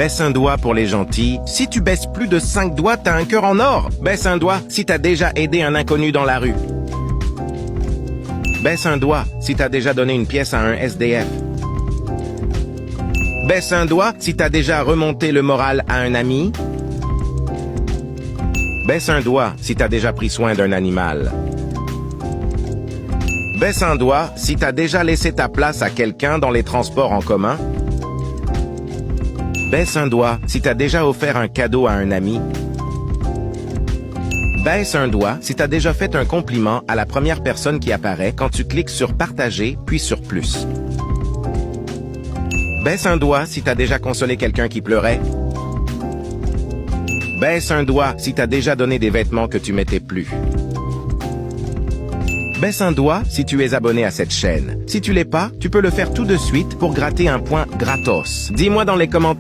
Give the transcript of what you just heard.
Baisse un doigt pour les gentils. Si tu baisses plus de 5 doigts, t'as un cœur en or. Baisse un doigt si t'as déjà aidé un inconnu dans la rue. Baisse un doigt si t'as déjà donné une pièce à un SDF. Baisse un doigt si t'as déjà remonté le moral à un ami. Baisse un doigt si t'as déjà pris soin d'un animal. Baisse un doigt si t'as déjà laissé ta place à quelqu'un dans les transports en commun. Baisse un doigt si t'as déjà offert un cadeau à un ami. Baisse un doigt si t'as déjà fait un compliment à la première personne qui apparaît quand tu cliques sur Partager puis sur Plus. Baisse un doigt si t'as déjà consolé quelqu'un qui pleurait. Baisse un doigt si t'as déjà donné des vêtements que tu mettais plus. Baisse un doigt si tu es abonné à cette chaîne. Si tu l'es pas, tu peux le faire tout de suite pour gratter un point gratos. Dis-moi dans les commentaires